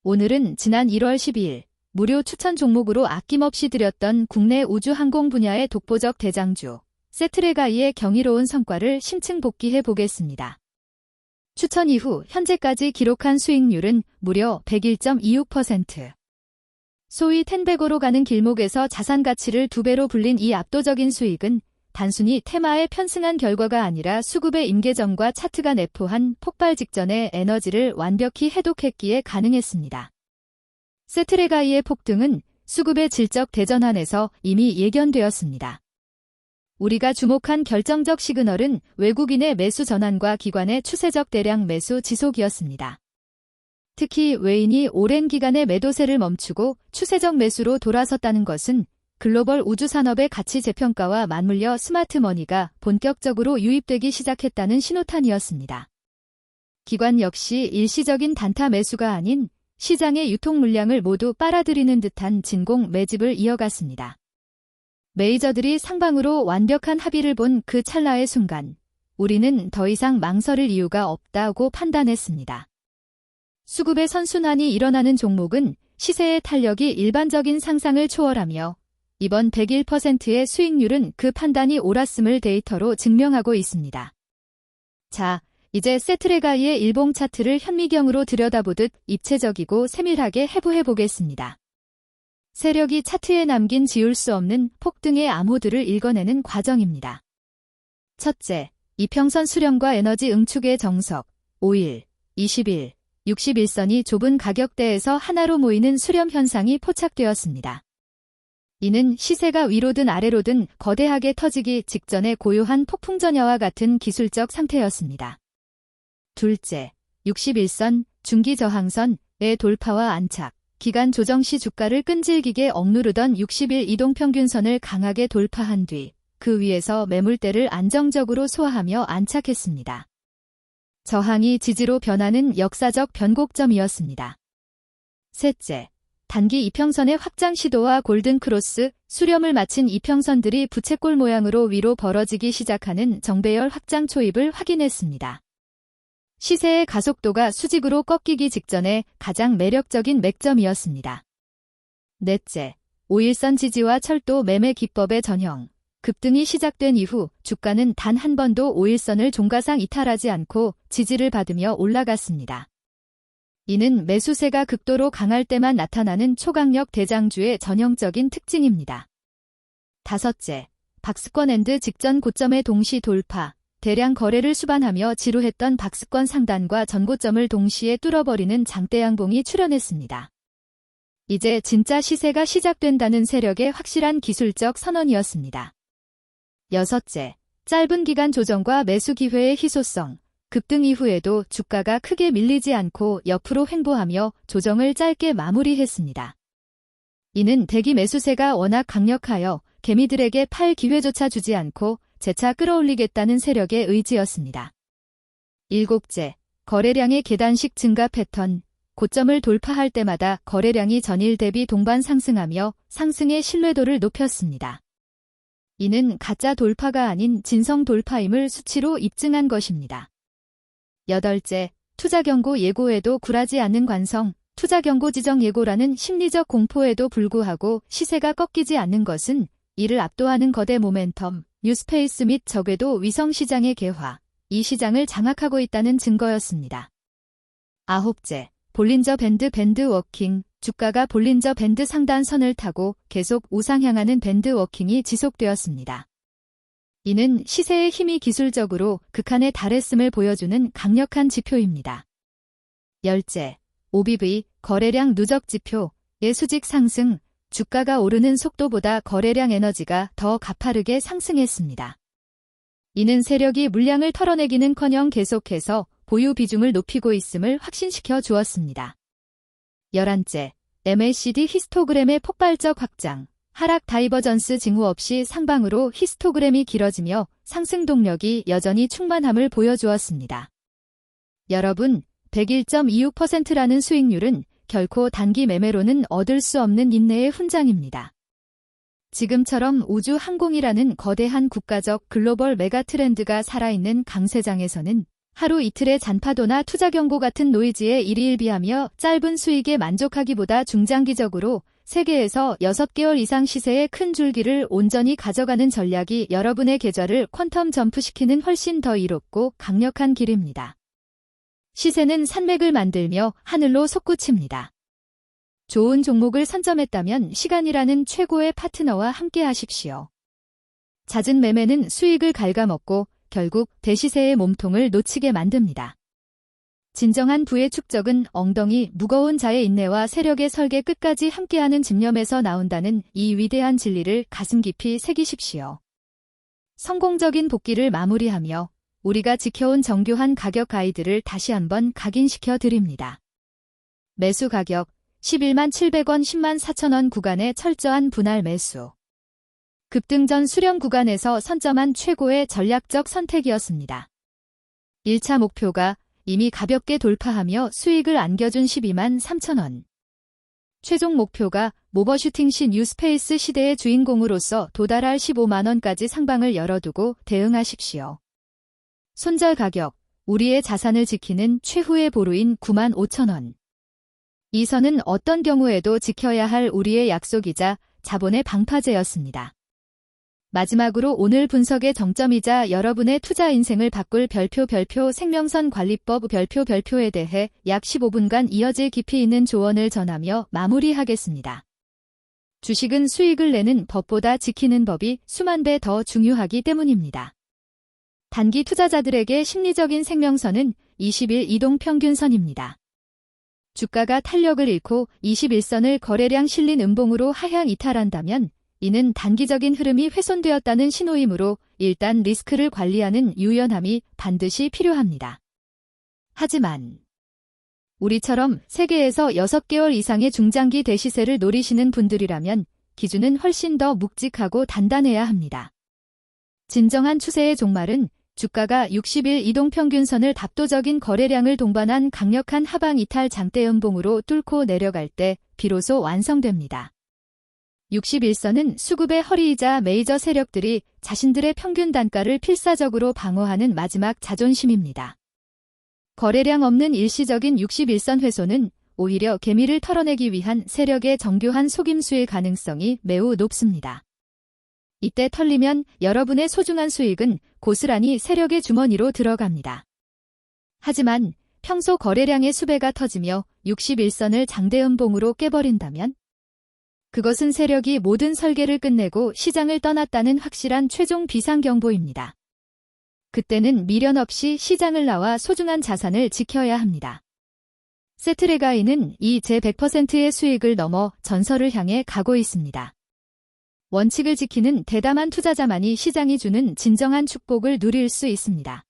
오늘은 지난 1월 12일 무료 추천 종목으로 아낌없이 드렸던 국내 우주항공 분야의 독보적 대장주 세트레가이의 경이로운 성과를 심층 복기해 보겠습니다. 추천 이후 현재까지 기록한 수익률은 무려 101.26%. 소위 텐베고로 가는 길목에서 자산 가치를 2배로 불린 이 압도적인 수익은 단순히 테마에 편승한 결과가 아니라 수급의 임계점과 차트가 내포한 폭발 직전의 에너지를 완벽히 해독했기에 가능했습니다. 세트레가이의 폭등은 수급의 질적 대전환에서 이미 예견되었습니다. 우리가 주목한 결정적 시그널은 외국인의 매수 전환과 기관의 추세적 대량 매수 지속이었습니다. 특히 외인이 오랜 기간의 매도세를 멈추고 추세적 매수로 돌아섰다는 것은 글로벌 우주산업의 가치 재평가와 맞물려 스마트머니가 본격적으로 유입되기 시작했다는 신호탄이었습니다. 기관 역시 일시적인 단타 매수가 아닌 시장의 유통 물량을 모두 빨아들이는 듯한 진공 매집을 이어갔습니다. 메이저들이 상방으로 완벽한 합의를 본 그 찰나의 순간, 우리는 더 이상 망설일 이유가 없다고 판단했습니다. 수급의 선순환이 일어나는 종목은 시세의 탄력이 일반적인 상상을 초월하며 이번 101%의 수익률은 그 판단이 옳았음을 데이터로 증명하고 있습니다. 자, 이제 세트레가이의 일봉 차트를 현미경으로 들여다보듯 입체적이고 세밀하게 해부해 보겠습니다. 세력이 차트에 남긴 지울 수 없는 폭등의 암호들을 읽어내는 과정입니다. 첫째, 이평선 수렴과 에너지 응축의 정석, 5일, 20일, 61선이 좁은 가격대에서 하나로 모이는 수렴 현상이 포착되었습니다. 이는 시세가 위로든 아래로든 거대하게 터지기 직전의 고요한 폭풍전야와 같은 기술적 상태였습니다. 둘째, 61선, 중기저항선의 돌파와 안착, 기간 조정 시 주가를 끈질기게 억누르던 60일 이동평균선을 강하게 돌파한 뒤 그 위에서 매물대를 안정적으로 소화하며 안착했습니다. 저항이 지지로 변하는 역사적 변곡점이었습니다. 셋째, 단기 이평선의 확장 시도와 골든크로스, 수렴을 마친 이평선들이 부채꼴 모양으로 위로 벌어지기 시작하는 정배열 확장 초입을 확인했습니다. 시세의 가속도가 수직으로 꺾이기 직전에 가장 매력적인 맥점이었습니다. 넷째, 5일선 지지와 철도 매매 기법의 전형, 급등이 시작된 이후 주가는 단 한 번도 5일선을 종가상 이탈하지 않고 지지를 받으며 올라갔습니다. 이는 매수세가 극도로 강할 때만 나타나는 초강력 대장주의 전형적인 특징입니다. 다섯째, 박스권 엔드 직전 고점의 동시 돌파, 대량 거래를 수반하며 지루했던 박스권 상단과 전고점을 동시에 뚫어버리는 장대양봉이 출현했습니다. 이제 진짜 시세가 시작된다는 세력의 확실한 기술적 선언이었습니다. 여섯째, 짧은 기간 조정과 매수 기회의 희소성, 급등 이후에도 주가가 크게 밀리지 않고 옆으로 횡보하며 조정을 짧게 마무리했습니다. 이는 대기 매수세가 워낙 강력하여 개미들에게 팔 기회조차 주지 않고 재차 끌어올리겠다는 세력의 의지였습니다. 일곱째, 거래량의 계단식 증가 패턴, 고점을 돌파할 때마다 거래량이 전일 대비 동반 상승하며 상승의 신뢰도를 높였습니다. 이는 가짜 돌파가 아닌 진성 돌파임을 수치로 입증한 것입니다. 여덟째, 투자 경고 예고에도 굴하지 않는 관성, 투자 경고 지정 예고라는 심리적 공포에도 불구하고 시세가 꺾이지 않는 것은 이를 압도하는 거대 모멘텀, 뉴스페이스 및 적외도 위성 시장의 개화, 이 시장을 장악하고 있다는 증거였습니다. 아홉째, 볼린저 밴드 워킹, 주가가 볼린저 밴드 상단선을 타고 계속 우상향하는 밴드 워킹이 지속되었습니다. 이는 시세의 힘이 기술적으로 극한에 달했음을 보여주는 강력한 지표입니다. 열째, OBV, 거래량 누적 지표의 수직 상승, 주가가 오르는 속도보다 거래량 에너지가 더 가파르게 상승했습니다. 이는 세력이 물량을 털어내기는커녕 계속해서 보유 비중을 높이고 있음을 확신시켜 주었습니다. 11째, MACD 히스토그램의 폭발적 확장, 하락 다이버전스 징후 없이 상방으로 히스토그램이 길어지며 상승 동력이 여전히 충만함을 보여주었습니다. 여러분, 101.26%라는 수익률은 결코 단기 매매로는 얻을 수 없는 인내의 훈장입니다. 지금처럼 우주 항공이라는 거대한 국가적 글로벌 메가 트렌드가 살아있는 강세장에서는 하루 이틀의 잔파도나 투자 경고 같은 노이즈에 일희일비하며 짧은 수익에 만족하기보다 중장기적으로 세계에서 6개월 이상 시세의 큰 줄기를 온전히 가져가는 전략이 여러분의 계좌를 퀀텀 점프시키는 훨씬 더 이롭고 강력한 길입니다. 시세는 산맥을 만들며 하늘로 솟구칩니다. 좋은 종목을 선점했다면 시간이라는 최고의 파트너와 함께 하십시오. 잦은 매매는 수익을 갉아먹고 결국 대시세의 몸통을 놓치게 만듭니다. 진정한 부의 축적은 엉덩이 무거운 자의 인내와 세력의 설계 끝까지 함께하는 집념에서 나온다는 이 위대한 진리를 가슴 깊이 새기십시오. 성공적인 복귀를 마무리하며 우리가 지켜온 정교한 가격 가이드를 다시 한번 각인시켜 드립니다. 매수 가격 11만 700원 10만 4천원 구간의 철저한 분할 매수. 급등 전 수렴 구간에서 선점한 최고의 전략적 선택이었습니다. 1차 목표가 이미 가볍게 돌파하며 수익을 안겨준 12만 3천원. 최종 목표가 모버슈팅 시 뉴스페이스 시대의 주인공으로서 도달할 15만원까지 상방을 열어두고 대응하십시오. 손절 가격, 우리의 자산을 지키는 최후의 보루인 9만 5천원. 이 선은 어떤 경우에도 지켜야 할 우리의 약속이자 자본의 방파제였습니다. 마지막으로 오늘 분석의 정점이자 여러분의 투자 인생을 바꿀 별표 생명선 관리법 별표에 대해 약 15분간 이어질 깊이 있는 조언을 전하며 마무리하겠습니다. 주식은 수익을 내는 법보다 지키는 법이 수만 배 더 중요하기 때문입니다. 단기 투자자들에게 심리적인 생명선은 20일 이동평균선입니다. 주가가 탄력을 잃고 21선을 거래량 실린 음봉으로 하향 이탈한다면 이는 단기적인 흐름이 훼손되었다는 신호이므로 일단 리스크를 관리하는 유연함이 반드시 필요합니다. 하지만 우리처럼 세계에서 6개월 이상의 중장기 대시세를 노리시는 분들이라면 기준은 훨씬 더 묵직하고 단단해야 합니다. 진정한 추세의 종말은 주가가 60일 이동평균선을 답도적인 거래량을 동반한 강력한 하방 이탈 장대 음봉으로 뚫고 내려갈 때 비로소 완성됩니다. 61선은 수급의 허리이자 메이저 세력들이 자신들의 평균 단가를 필사적으로 방어하는 마지막 자존심입니다. 거래량 없는 일시적인 61선 훼손은 오히려 개미를 털어내기 위한 세력의 정교한 속임수일 가능성이 매우 높습니다. 이때 털리면 여러분의 소중한 수익은 고스란히 세력의 주머니로 들어갑니다. 하지만 평소 거래량의 수배가 터지며 61선을 장대음봉으로 깨버린다면 그것은 세력이 모든 설계를 끝내고 시장을 떠났다는 확실한 최종 비상경보입니다. 그때는 미련 없이 시장을 나와 소중한 자산을 지켜야 합니다. 세트레가이는 이 제 100%의 수익을 넘어 전설을 향해 가고 있습니다. 원칙을 지키는 대담한 투자자만이 시장이 주는 진정한 축복을 누릴 수 있습니다.